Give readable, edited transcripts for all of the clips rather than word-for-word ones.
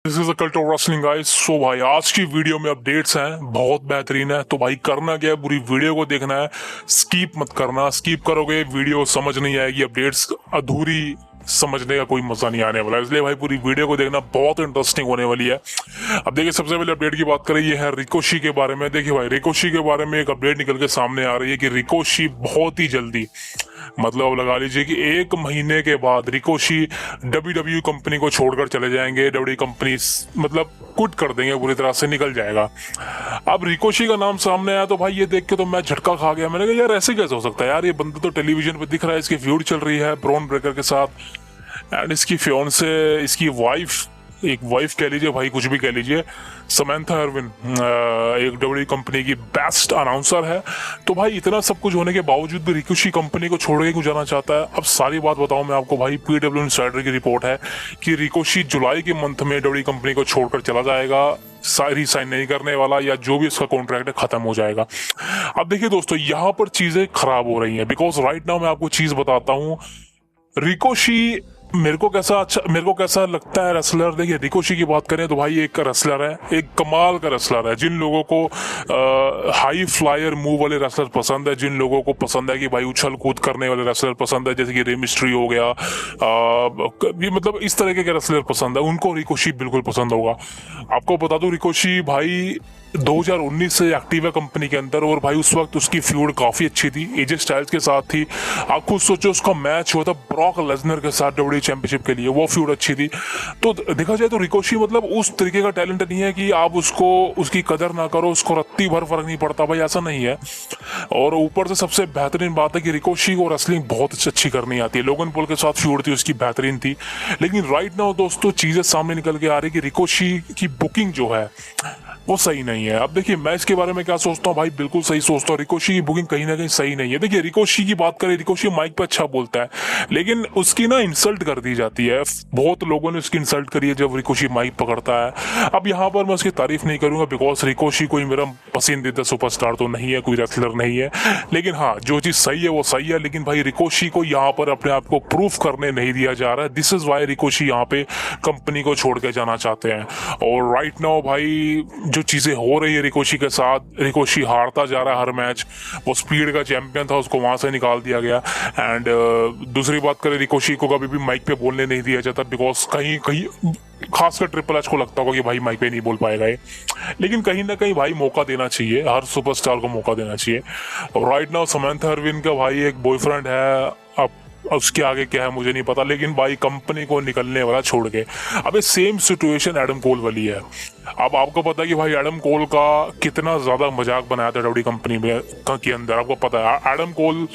This is a cult of wrestling guys. So भाई आज की वीडियो में अपडेट्स हैं, बहुत बेहतरीन है। तो भाई करना क्या है, पूरी वीडियो को देखना है, स्किप मत करना। स्किप करोगे वीडियो समझ नहीं आएगी, अपडेट्स अधूरी, समझने का कोई मजा नहीं आने वाला। इसलिए भाई पूरी वीडियो को देखना, बहुत इंटरेस्टिंग होने वाली है। अब देखिए, सबसे पहले अपडेट की बात करें, ये है रिकोशी के बारे में। देखिए भाई, रिकोशी के बारे में एक अपडेट निकल के सामने आ रही है कि रिकोशी बहुत ही जल्दी, मतलब लगा लीजिए कि 1 महीने के बाद रिकोशी WWE कंपनी को छोड़कर चले जाएंगे। WWE कंपनी मतलब कुट कर देंगे, पूरी तरह से निकल जाएगा। अब रिकोशी का नाम सामने आया तो भाई ये देख के तो मैं झटका खा गया। मैंने कहा यार ऐसे कैसे हो सकता है यार, ये बंदा तो टेलीविजन पे दिख रहा है, इसकी फ्यूड चल रही है ब्रॉन ब्रेकर के साथ, एंड इसकी फियोंसे, इसकी वाइफ, एक वाइफ कह लीजिए भाई, कुछ भी कह लीजिए, समंथा अर्विन एक WWE कंपनी की बेस्ट अनाउंसर है। तो भाई इतना सब कुछ होने के बावजूद भी रिकोशी कंपनी को छोड़ के क्यों जाना चाहता है? अब सारी बात बताऊं मैं आपको भाई। PW इनसाइडर की रिपोर्ट है कि रिकोशी जुलाई के मंथ में WWE कंपनी को छोड़कर चला जाएगा, साइन नहीं करने वाला, या जो भी उसका कॉन्ट्रैक्ट है खत्म हो जाएगा। अब देखिए दोस्तों, यहाँ पर चीजें खराब हो रही हैं, बिकॉज राइट नाउ मैं आपको चीज बताता हूँ। रिकोशी मेरे को कैसा लगता है रेसलर। देखिए रिकोशी की बात करें तो भाई एक रेसलर है, एक कमाल का रेसलर है। जिन लोगों को हाई फ्लायर मूव वाले रेसलर पसंद है, जिन लोगों को पसंद है कि भाई उछल कूद करने वाले रेसलर पसंद है, जैसे कि रे मिस्ट्री हो गया, ये मतलब इस तरह के रेसलर पसंद है, उनको रिकोशी बिल्कुल पसंद होगा। आपको बता दूं, रिकोशी भाई 2019 से एक्टिव है कंपनी के अंदर, और भाई उस वक्त उसकी फ्यूड काफी अच्छी थी, एजे स्टाइल्स के साथ थी। आप खुद सोचो, उसका मैच हुआ था ब्रॉक लेसनर के साथ WWE चैंपियनशिप के लिए, वो फ्यूड अच्छी थी। तो देखा जाए तो रिकोशी मतलब उस तरीके का टैलेंट नहीं है कि आप उसको, उसकी कदर ना करो, उसको रत्ती भर फर्क नहीं पड़ता, भाई ऐसा नहीं है। और ऊपर से सबसे बेहतरीन बात है कि रिकोशी को रेसलिंग बहुत अच्छी करनी आती है। लोगन पॉल के साथ फ्यूड थी उसकी, बेहतरीन थी। लेकिन राइट नाउ दोस्तों चीजें सामने निकल के आ रही है कि रिकोशी की बुकिंग जो है वो सही नहीं है। अब देखिए, मैं इसके बारे में क्या सोचता हूँ भाई, बिल्कुल सही सोचता हूँ। रिकोशी की बुकिंग कहीं ना कहीं सही नहीं है। देखिए रिकोशी की बात करें, रिकोशी माइक पे अच्छा बोलता है, लेकिन उसकी ना इंसल्ट कर दी जाती है। बहुत लोगों ने उसकी इंसल्ट करी है जब रिकोशी माइक पकड़ता है। अब यहाँ पर मैं उसकी तारीफ नहीं करूंगा, बिकॉज रिकोशी कोई मेरा पसंदीदा सुपरस्टार तो नहीं है, कोई रेसलर नहीं है। लेकिन हाँ, जो चीज सही है वो सही है। लेकिन भाई रिकोशी को यहाँ पर अपने आप को प्रूफ करने नहीं दिया जा रहा है। दिस इज वाई रिकोशी यहाँ पे कंपनी को छोड़ के जाना चाहते हैं। और राइट नाउ भाई जो चीजें हो रही है रिकोशी के साथ, रिकोशी हारता जा रहा है हर मैच। वो स्पीड का चैंपियन था, उसको वहां से निकाल दिया गया। एंड दूसरी बात करें, रिकोशी को कभी भी माइक पे बोलने नहीं दिया जाता, बिकॉज कहीं कहीं खासकर ट्रिपल एच को लगता होगा कि भाई माइक पे नहीं बोल पाएगा ये। लेकिन कहीं ना कहीं भाई मौका देना चाहिए, हर सुपरस्टार को मौका देना चाहिए। राइट नाउ समंथा अर्विन का भाई एक बॉयफ्रेंड है, अब उसके आगे क्या है मुझे नहीं पता, लेकिन भाई कंपनी को निकलने वाला छोड़ के। अब ये सेम सिचुएशन एडम कोल वाली है। अब आपको पता है कि भाई एडम कोल का कितना ज्यादा मजाक बनाया था WWE कंपनी में के अंदर, आपको पता है। एडम कोल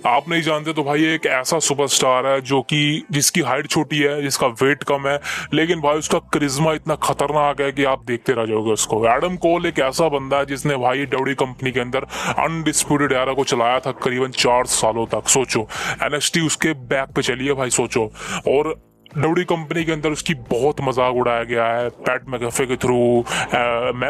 आप नहीं जानते तो भाई एक ऐसा सुपरस्टार है जो कि जिसकी हाइट छोटी है, जिसका वेट कम है, लेकिन भाई उसका करिश्मा इतना खतरनाक है कि आप देखते रह जाओगे उसको। एडम कोल एक ऐसा बंदा है जिसने भाई WWE कंपनी के अंदर अनडिस्प्यूटेड एरा को चलाया था करीबन 4 सालों तक। सोचो, NXT उसके बैक पे चली है भाई, सोचो। और WWE कंपनी के अंदर उसकी बहुत मजाक उड़ाया गया है, पैट मैकअफे के थ्रू,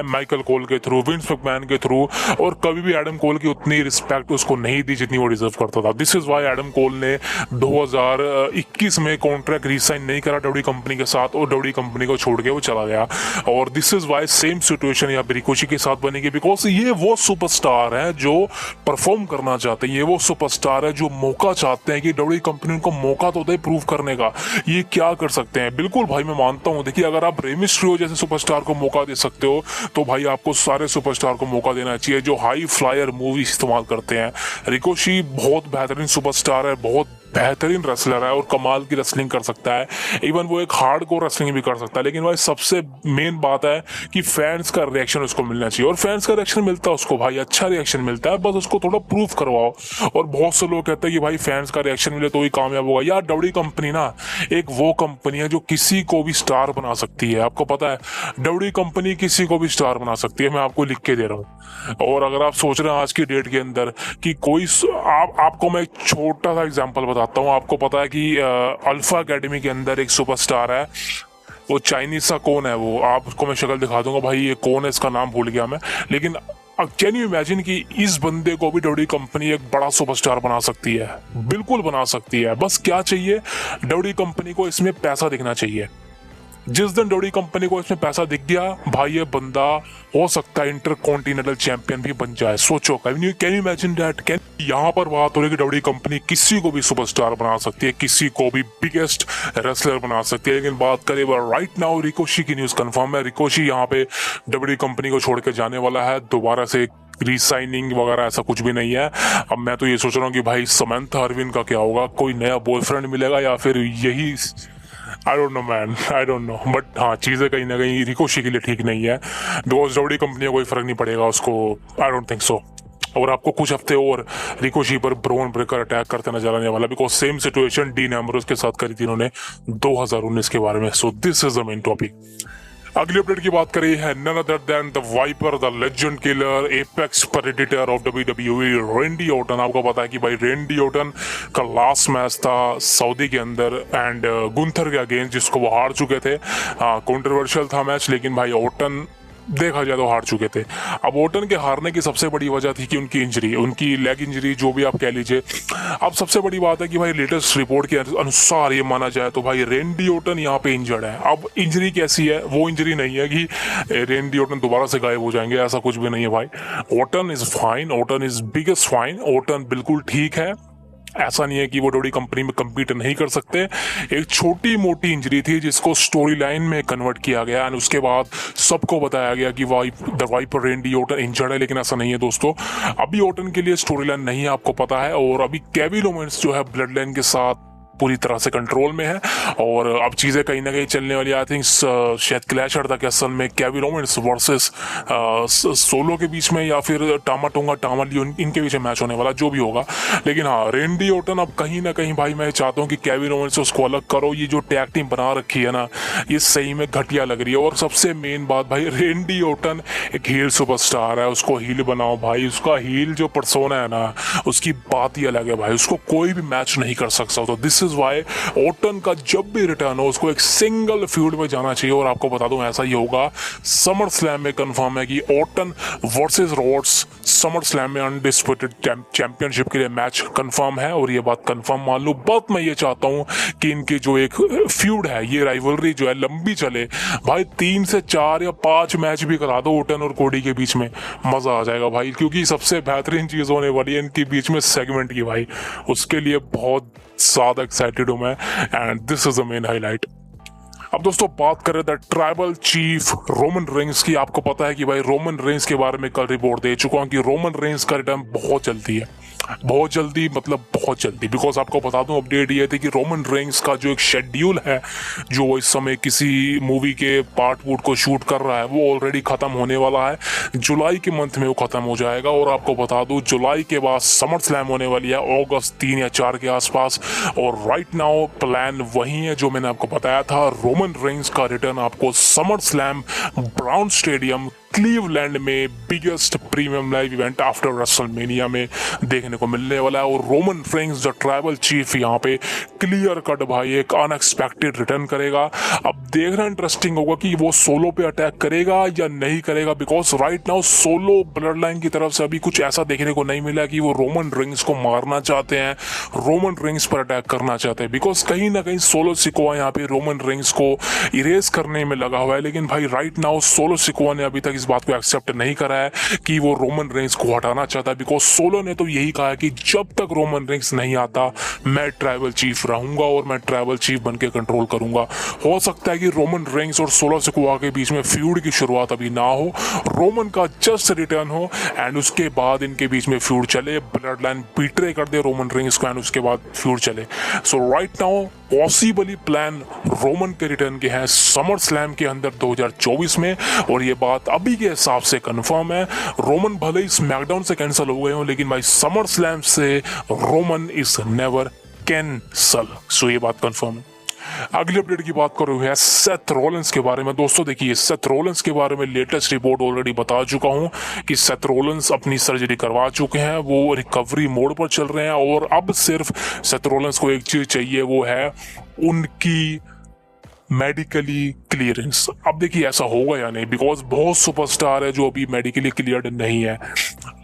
माइकल कोल के थ्रू, विंस मैकमैन के थ्रू, और कभी भी एडम कोल की उतनी रिस्पेक्ट उसको नहीं दी जितनी वो डिजर्व करता था। This is why Adam Cole ने 2021 में कॉन्ट्रैक्ट रिसाइन नहीं करा WWE कंपनी के साथ, और WWE कंपनी को छोड़ के वो चला गया। और this is why same situation यहाँ पे रिकोशी के साथ बनेगी, बिकॉज ये वो सुपरस्टार है जो परफॉर्म करना चाहते हैं, ये वो सुपरस्टार है जो मौका चाहते हैं कि WWE कंपनी उनको मौका तो दे प्रूव करने का। ये क्या कर सकते हैं? बिल्कुल भाई मैं मानता हूं। देखिए, अगर आप रे मिस्ट्रियो जैसे सुपरस्टार को मौका दे सकते हो, तो भाई आपको सारे सुपरस्टार को मौका देना चाहिए जो हाई फ्लायर मूवी इस्तेमाल करते हैं। रिकोशी बहुत बेहतरीन सुपरस्टार है, बहुत बेहतरीन रेसलर है, और कमाल की रेसलिंग कर सकता है। इवन वो एक हार्डकोर रेसलिंग भी कर सकता है। लेकिन भाई सबसे मेन बात है कि फैंस का रिएक्शन उसको मिलना चाहिए, और फैंस का रिएक्शन मिलता है उसको भाई, अच्छा रिएक्शन मिलता है, बस उसको थोड़ा प्रूफ करवाओ। और बहुत से लोग कहते हैं कि भाई फैंस का रिएक्शन मिले तो ही कामयाब होगा। यार WWE कंपनी ना एक वो कंपनी है जो किसी को भी स्टार बना सकती है, आपको पता है। WWE कंपनी किसी को भी स्टार बना सकती है, मैं आपको लिख के दे रहा हूँ। और अगर आप सोच रहे हैं आज की डेट के अंदर कि कोई आपको मैं एक छोटा सा एग्जाम्पल बताता हूँ। आपको पता है कि अल्फा एकेडमी के अंदर एक सुपरस्टार है, वो चाइनीज सा कौन है, वो आपको मैं शक्ल दिखा दूंगा भाई, ये कौन है इसका नाम भूल गया मैं। लेकिन कैन यू इमेजिन कि इस बंदे को भी WWE कंपनी एक बड़ा सुपरस्टार बना सकती है? बिल्कुल बना सकती है। बस क्या चाहिए, WWE कंपनी को इसमें पैसा दिखना चाहिए। जिस दिन डब्ल्यू कंपनी को इसमें पैसा दिख गया भाई, ये बंदा हो सकता है इंटरकॉन्टिनेंटल चैंपियन भी बन जाए। सोचो, can you imagine that? Can यहाँ पर बात हो रही है कि डब्ल्यू कंपनी किसी को भी सुपरस्टार बना सकती है, किसी को भी बिगेस्ट रेसलर बना सकती है। लेकिन बात करें राइट नाउ रिकोशी की न्यूज कंफर्म है, रिकोशी यहाँ पे डब्ल्यू कंपनी को छोड़ के जाने वाला है दोबारा से। रीसाइनिंग वगैरह ऐसा कुछ भी नहीं है। अब मैं तो ये सोच रहा हूँ कि भाई समंथा अरविंद का क्या होगा, कोई नया बॉयफ्रेंड मिलेगा या फिर यही, I don't know man, I don't know. But हाँ, चीज़ें कहीं ना कहीं रिकोशी के लिए ठीक नहीं है, बिकॉज डब्ल्यू कंपनी को कोई फर्क नहीं पड़ेगा उसको, आई डोंट थिंक सो। और आपको कुछ हफ्ते और रिकोशी पर ब्रोन ब्रेकर अटैक करते नजर आने वाला, because same situation Dean Ambrose के साथ करी थी इन्होंने 2019 के बारे में। So this is the main topic. अगली अपडेट की बात करें है none other than the Viper, the legend killer, apex predator of WWE, Randy Orton. आपको पता है कि भाई रेंडी ऑर्टन का लास्ट मैच था सऊदी के अंदर एंड गुंथर के अगेंस्ट, जिसको वो हार चुके थे। कंट्रोवर्शियल था मैच, लेकिन भाई ऑर्टन देखा जाए तो हार चुके थे। अब ऑर्टन के हारने की सबसे बड़ी वजह थी कि उनकी इंजरी, उनकी लेग इंजरी, जो भी आप कह लीजिए। अब सबसे बड़ी बात है कि भाई लेटेस्ट रिपोर्ट के अनुसार ये माना जाए तो भाई रेंडी ऑर्टन यहाँ पे इंजर्ड है। अब इंजरी कैसी है? वो इंजरी नहीं है कि रेंडी ऑर्टन दोबारा से गायब हो जाएंगे, ऐसा कुछ भी नहीं है भाई। Orton is fine, Orton is biggest fine, Orton बिल्कुल ठीक है। ऐसा नहीं है कि वो डब्ल्यू कंपनी में कम्पीट नहीं कर सकते। एक छोटी मोटी इंजरी थी जिसको स्टोरी लाइन में कन्वर्ट किया गया एंड उसके बाद सबको बताया गया कि the Viper Randy Orton injured है, लेकिन ऐसा नहीं है दोस्तों। अभी ऑर्टन के लिए स्टोरी लाइन नहीं आपको पता है, और अभी केविन ओवेंस जो है ब्लड लाइन के साथ पूरी तरह से कंट्रोल में है, और अब चीज़ें कहीं ना कहीं चलने वाली। आई थिंक शायद क्लैश हटा के असल में केविन ओवेंस वर्सेस सोलो के बीच में, या फिर टामा टोंगा टामा लियोन, इनके बीच में मैच होने वाला, जो भी होगा। लेकिन हाँ, रेंडी ऑर्टन अब कहीं ना कहीं भाई मैं चाहता हूँ कि केविन ओवेंस से उसको अलग करो। ये जो टैग टीम बना रखी है ना, ये सही में घटिया लग रही है। और सबसे मेन बात भाई, रेंडी ऑर्टन एक हील सुपरस्टार है, उसको हील बनाओ भाई। उसका हील जो पर्सोना है ना, उसकी बात ही अलग है भाई, उसको कोई भी मैच नहीं कर सकता। तो दिस वाई ऑर्टन का जब भी रिटर्न हो उसको एक सिंगल फ्यूड में जाना चाहिए। और आपको बता दूं ऐसा ही होगा। समर स्लैम में कंफर्म है कि Orton versus Rhodes SummerSlam में अनडिस्प्यूटेड चैंपियनशिप के लिए मैच कंफर्म है, और ये बात कंफर्म मान लो। बट मैं ये चाहता हूं कि इनकी जो एक फ्यूड है, ये राइवलरी जो है लंबी चले भाई। 3 से 4 या 5 मैच भी करा दो ऑर्टन और कोडी के बीच में, मजा आ जाएगा भाई। क्योंकि सबसे बेहतरीन चीज होने वाली है इनके बीच में सेगमेंट की भाई, उसके लिए बहुत ज्यादा एक्साइटेड हूं मैं, and this is the main highlight. अब दोस्तों बात करें the tribal chief Roman Reigns की। आपको पता है कि भाई रोमन रेंस के बारे में कल रिपोर्ट दे चुका हूं कि रोमन रेंस का रिटर्न बहुत जल्दी है, बहुत जल्दी, मतलब बहुत जल्दी। बिकॉज आपको बता दूं अपडेट ये थी कि रोमन रेंस का जो एक शेड्यूल है, जो वो इस समय किसी मूवी के पार्ट वुड को शूट कर रहा है, वो ऑलरेडी खत्म होने वाला है। जुलाई के मंथ में वो खत्म हो जाएगा। और आपको बता दूं जुलाई के बाद समर स्लैम होने वाली है अगस्त 3 या 4 के आसपास। और राइट नाउ प्लान वही है जो मैंने आपको बताया था। रोमन रेंस का रिटर्न आपको Summer Slam Browns stadium Cleveland में biggest premium live event after WrestleMania में देखने को मिलने वाला है। और Roman Reigns the tribal chief यहाँ पे क्लियर कट भाई एक अनएक्सपेक्टेड रिटर्न करेगा। अब देखना इंटरेस्टिंग होगा कि वो सोलो पे अटैक करेगा या नहीं करेगा, because right now solo blood line की तरफ से अभी कुछ ऐसा देखने को नहीं मिला कि वो रोमन रेंस को मारना चाहते हैं, रोमन रेंस पर अटैक करना चाहते हैं। बिकॉज कहीं ना कहीं सोलो सिकोआ यहाँ पे रोमन रेंस को इरेज करने में लगा हुआ है। लेकिन भाई राइट नाउ सोलो सिकोआ ने अभी तक इस बात को एक्सेप्ट नहीं करा है कि वो रोमन रेंस को हटाना चाहता है। बिकॉज सोलो ने तो यही कहा है कि जब तक रोमन रेंस नहीं आता मैं ट्राइबल चीफ रहूंगा और मैं ट्राइबल चीफ बनके कंट्रोल करूंगा। हो सकता है कि रोमन रेंस और सोलो सिकोआ के बीच में फ्यूड की शुरुआत अभी ना हो, रोमन का जस्ट रिटर्न हो एंड उसके बाद इनके बीच में फ्यूड चले, ब्लड लाइन बीट्रे कर दे रोमन रेंस को एंड उसके बाद फ्यूड चले। So right now possibly plan Roman के रिटर्न के हैं समर स्लैम के अंदर 2024 में। और ये बात अभी के हिसाब से कंफर्म है। रोमन भले ही स्मैकडाउन से कैंसिल हो गए हो, लेकिन भाई समर स्लैम से रोमन इज नेवर कैंसल। सो ये बात कंफर्म है। अगली अपडेट की बात कर रहे हैं सेथ रोलेंस के बारे में। दोस्तों देखिए, सेथ रोलेंस के बारे में लेटेस्ट रिपोर्ट ऑलरेडी बता चुका हूं कि सेथ रोलेंस अपनी सर्जरी करवा चुके हैं, वो रिकवरी मोड पर चल रहे हैं। और अब सिर्फ सेथ रोलेंस को एक चीज चाहिए, वो है उनकी मेडिकली क्लियरेंस। अब देखिए ऐसा होगा या नहीं, बिकॉज बहुत सुपरस्टार है जो अभी मेडिकली क्लियर्ड नहीं है।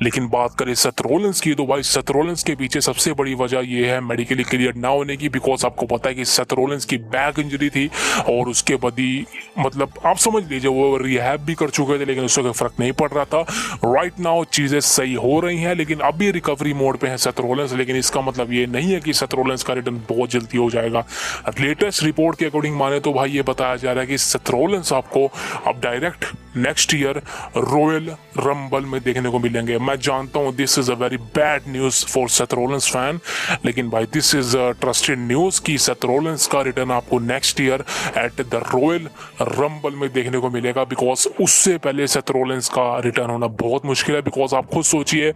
लेकिन बात करें सेथ रॉलिंस की, तो भाई सेथ रॉलिंस के पीछे सबसे बड़ी वजह ये है मेडिकली क्लियर ना होने की, बिकॉज आपको पता है कि सेथ रॉलिंस की बैक इंजरी थी और उसके बाद ही मतलब आप समझ लीजिए वो रिहैब भी कर चुके थे, लेकिन उससे कोई फर्क नहीं पड़ रहा था। राइट नाउ चीजें सही हो रही हैं, लेकिन अभी रिकवरी मोड पे है सेथ रॉलिंस, लेकिन इसका मतलब ये नहीं है कि सेथ रॉलिंस का रिटर्न बहुत जल्दी हो जाएगा। लेटेस्ट रिपोर्ट के अकॉर्डिंग माने तो भाई ये बताया जा रहा है कि सेथ रॉलिंस आपको अब direct next year royal rumble में देखने को मिलेंगे। मैं जानता हूं this is a very bad news for Seth Rollins fan, लेकिन भाई दिस इज ट्रस्टेड न्यूज कि सेथ रॉलिंस का रिटर्न आपको next year at the royal rumble में देखने को मिलेगा, बिकॉज उससे पहले सेथ रॉलिंस का रिटर्न होना बहुत मुश्किल है। बिकॉज आप खुद सोचिए,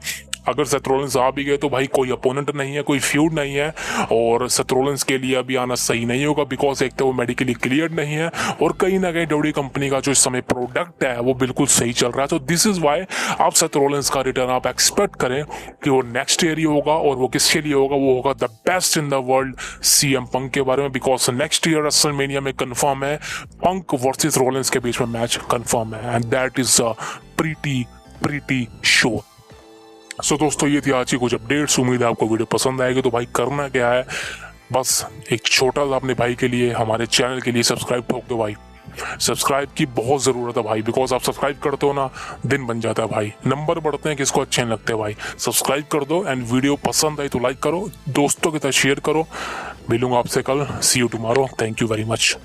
अगर सेथ रॉलिंस आ भी गए तो भाई कोई अपोनेंट नहीं है, कोई फ्यूड नहीं है, और सेथ रॉलिंस के लिए अभी आना सही नहीं होगा, बिकॉज एक तो वो मेडिकली क्लियर्ड नहीं है और कहीं ना कहीं डब्ल्यूडब्ल्यूई कंपनी का जो इस समय प्रोडक्ट है वो बिल्कुल सही चल रहा है। तो दिस इज वाई आप सेथ रॉलिंस का रिटर्न आप एक्सपेक्ट करें कि वो नेक्स्ट ईयर ही होगा, और वो किसके लिए होगा, वो होगा the best in the world CM Punk के बारे में, बिकॉज नेक्स्ट ईयर रेसलमेनिया में कंफर्म है पंक वर्सेस रॉलिंस के बीच में मैच कंफर्म है, and that is pretty sure. सो दोस्तों ये थी आज की कुछ अपडेट्स, उम्मीद है आपको वीडियो पसंद आएगी। तो भाई करना क्या है, बस एक छोटा सा अपने भाई के लिए, हमारे चैनल के लिए सब्सक्राइब ठोक दो भाई। सब्सक्राइब की बहुत ज़रूरत है भाई, बिकॉज आप सब्सक्राइब करते हो ना दिन बन जाता है भाई, नंबर बढ़ते हैं किसको अच्छे नहीं लगते भाई। सब्सक्राइब कर दो, एंड वीडियो पसंद आई तो लाइक करो, दोस्तों के साथ शेयर करो। मिलूंगा आपसे कल, see you tomorrow, thank you very much.